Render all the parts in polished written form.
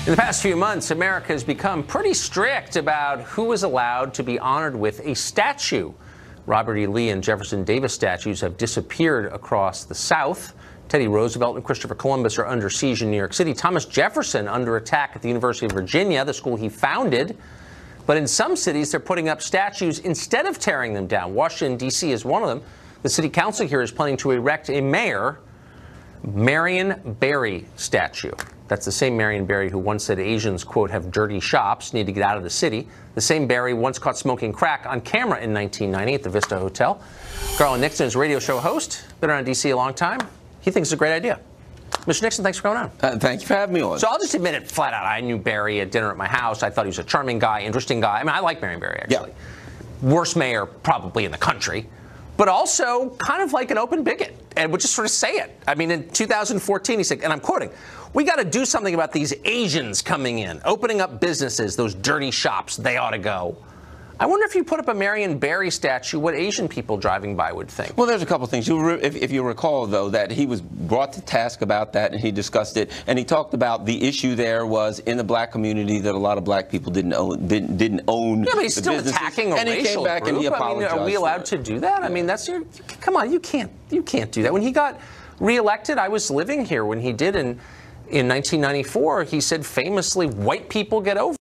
In the past few months, America has become pretty strict about who is allowed to be honored with a statue. Robert E. Lee and Jefferson Davis statues have disappeared across the South. Teddy Roosevelt and Christopher Columbus are under siege in New York City. Thomas Jefferson under attack at the University of Virginia, the school he founded. But in some cities, they're putting up statues instead of tearing them down. Washington, D.C. is one of them. The city council here is planning to erect a Mayor Marion Barry statue. That's the same Marion Barry who once said Asians, quote, have dirty shops, need to get out of the city. The same Barry once caught smoking crack on camera in 1990 at the Vista Hotel. Garland Nixon is a radio show host, been around D.C. a long time. He thinks it's a great idea. Mr. Nixon, thanks for coming on. Thank you for having me on. So I'll just admit it flat out. I knew Barry at dinner at my house. I thought he was a charming guy, interesting guy. I mean, I like Marion Barry, actually. Yeah. Worst mayor probably in the country, but also kind of like an open bigot, and would just sort of say it. I mean, in 2014, he said, and I'm quoting, "We got to do something about these Asians coming in, opening up businesses, those dirty shops, they ought to go." I wonder if you put up a Marion Barry statue, what Asian people driving by would think. Well, there's a couple things. If you recall, though, that he was brought to task about that, and he discussed it, and he talked about the issue there was in the black community that a lot of black people didn't own. Yeah, but he's still attacking a racial group. And he came back and he apologized. I mean, are we allowed to do that? Yeah. I mean, that's your. Come on, you can't do that. When he got reelected, I was living here when he did in 1994. He said famously, "White people get over it."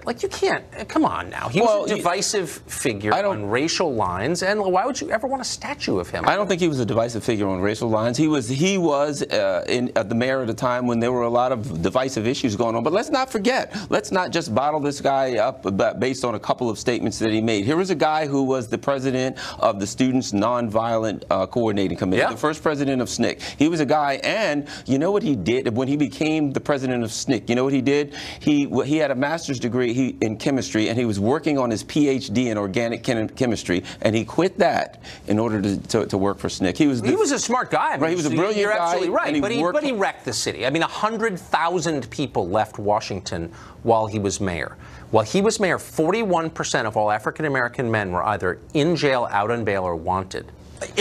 Like, you can't, come on now. He was a divisive figure on racial lines, and why would you ever want a statue of him? I don't think he was a divisive figure on racial lines. He was the mayor at a time when there were a lot of divisive issues going on. But let's not forget, let's not just bottle this guy up based on a couple of statements that he made. Here was a guy who was the president of the Students Nonviolent Coordinating Committee, the first president of SNCC. He was a guy, and you know what he did when he became the president of SNCC? You know what he did? He had a master's degree in chemistry, and he was working on his PhD in organic chemistry, and he quit that in order to work for SNCC. He was a smart guy. I mean, right, he was a brilliant guy. You're absolutely right, but he wrecked the city. I mean, 100,000 people left Washington while he was mayor. While he was mayor, 41% of all African-American men were either in jail, out on bail, or wanted.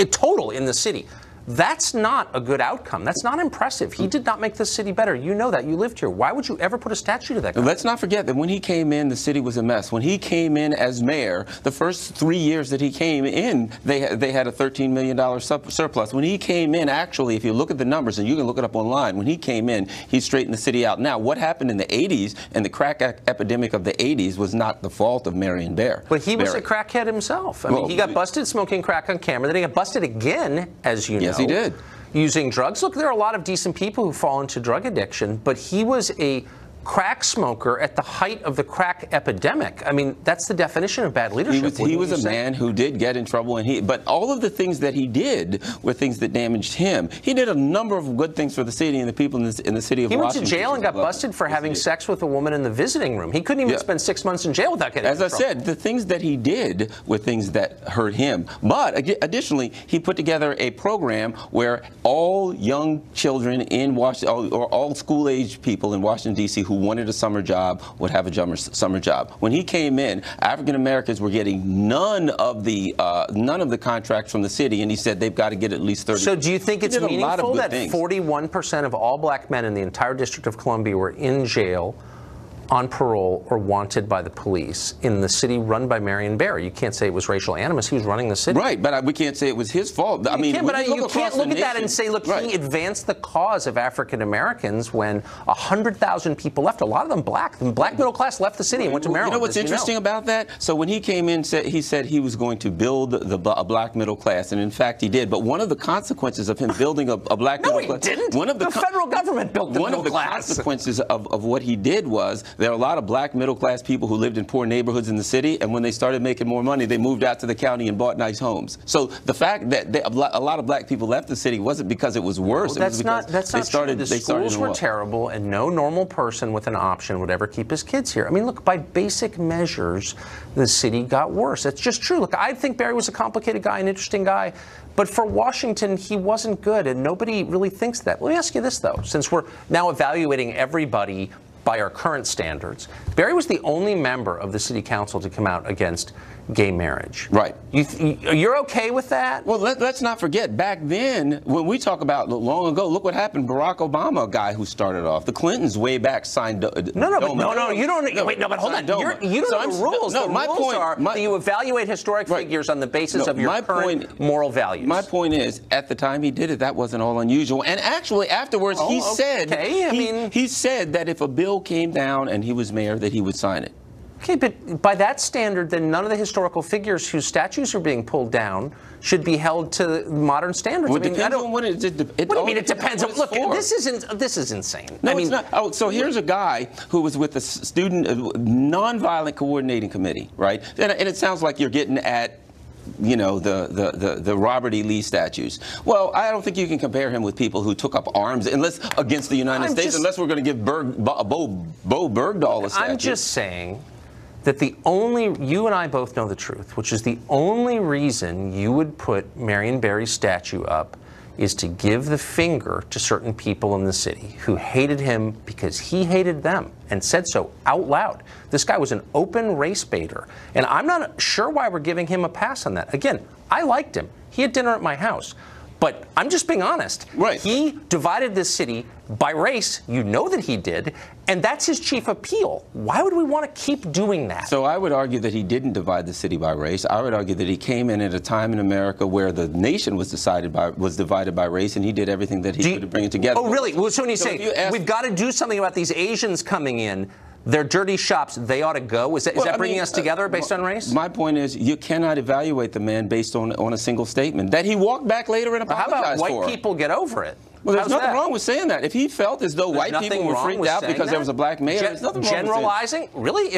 Total in the city. That's not a good outcome. That's not impressive. He did not make the city better. You know that. You lived here. Why would you ever put a statue to that guy? Let's not forget that when he came in, the city was a mess. When he came in as mayor, the first 3 years that he came in, they had a $13 million surplus. When he came in, actually, if you look at the numbers, and you can look it up online, when he came in, he straightened the city out. Now, what happened in the 80s and the crack epidemic of the 80s was not the fault of Marion Barry. But he was a crackhead himself. I mean, he got busted smoking crack on camera. Then he got busted again, as you know. Yes, he did. Using drugs. Look, there are a lot of decent people who fall into drug addiction, but he was a crack smoker at the height of the crack epidemic. I mean, that's the definition of bad leadership. He was a man who did get in trouble, but all of the things that he did were things that damaged him. He did a number of good things for the city and the people in the city of Washington. He went to jail and got busted for having sex with a woman in the visiting room. He couldn't even spend 6 months in jail without getting in trouble. As I said, the things that he did were things that hurt him. But additionally, he put together a program where all young children in Washington, or all school-age people in Washington, D.C. who wanted a summer job would have a summer job. When he came in, African Americans were getting none of the contracts from the city, and he said they've got to get at least 30. So do you think it's meaningful that 41% of all black men in the entire District of Columbia were in jail, on parole, or wanted by the police in the city run by Marion Barry? You can't say it was racial animus. He was running the city. Right, but we can't say it was his fault. I mean, you can't look at that and say, look, he advanced the cause of African Americans when 100,000 people left, a lot of them black. The black middle class left the city and went to Maryland. You know what's interesting about that? So when he came in, he said he was going to build a black middle class, and in fact he did. But one of the consequences of him building a black middle class... No, he didn't. The federal government built the middle class. One of the consequences of what he did was there are a lot of black middle-class people who lived in poor neighborhoods in the city, and when they started making more money, they moved out to the county and bought nice homes. So the fact that a lot of black people left the city wasn't because it was worse. Well, that's not true. The schools were terrible, and no normal person with an option would ever keep his kids here. I mean, look, by basic measures, the city got worse. That's just true. Look, I think Barry was a complicated guy, an interesting guy, but for Washington, he wasn't good, and nobody really thinks that. Let me ask you this, though, since we're now evaluating everybody by our current standards. Barry was the only member of the city council to come out against gay marriage. Right. You're okay with that? Well, let's not forget, back then, when we talk about long ago, look what happened. Barack Obama, a guy who started off. The Clintons way back signed No, you don't. Wait, but hold on. You don't know the rules. The rules are that you evaluate historic figures on the basis of your current moral values. My point is, at the time he did it, that wasn't all unusual. And actually, afterwards, he said he said that if a bill came down and he was mayor, that he would sign it. Okay, but by that standard, then none of the historical figures whose statues are being pulled down should be held to modern standards. Well, it depends on what it depends. What do you mean it depends? Look, this is insane. No, it's not. Oh, so here's a guy who was with the student nonviolent coordinating committee, right? And it sounds like you're getting at, you know, the Robert E. Lee statues. Well, I don't think you can compare him with people who took up arms against the United States, unless we're going to give Bo Bergdahl a statue. I'm just saying that you and I both know the truth, which is the only reason you would put Marion Barry's statue up is to give the finger to certain people in the city who hated him because he hated them and said so out loud. This guy was an open race baiter, and I'm not sure why we're giving him a pass on that. Again, I liked him. He had dinner at my house. But I'm just being honest. Right. He divided this city by race. You know that he did. And that's his chief appeal. Why would we want to keep doing that? So I would argue that he didn't divide the city by race. I would argue that he came in at a time in America where the nation was divided by race, and he did everything that he could to bring it together. Oh, really? So when you say we've got to do something about these Asians coming in, they're dirty shops, they ought to go. Is that bringing us together based on race? My point is, you cannot evaluate the man based on a single statement that he walked back later and apologized for. How about white people get over it? Well, there's nothing wrong with saying that. If he felt as though white people were freaked out because there was a black mayor, there's nothing wrong with generalizing? Really?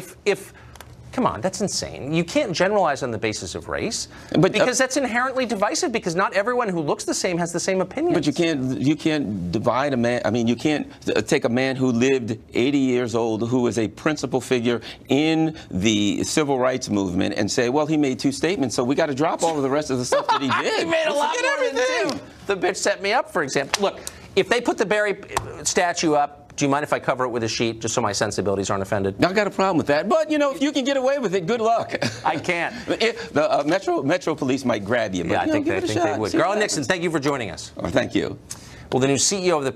Come on, that's insane. You can't generalize on the basis of race, because that's inherently divisive, because not everyone who looks the same has the same opinions. But you can't divide a man. I mean, you can't take a man who lived 80 years old, who was a principal figure in the civil rights movement, and say, well, he made two statements, so we got to drop all of the rest of the stuff that he did. He made a lot more than two. The bitch set me up, for example. Look, if they put the Barry statue up, do you mind if I cover it with a sheet just so my sensibilities aren't offended? I got a problem with that. But, you know, if you can get away with it, good luck. I can't. The Metro Police might grab you. But, yeah, I think they would. Garland Nixon, thank you for joining us. Oh, thank you. Well, the new CEO of the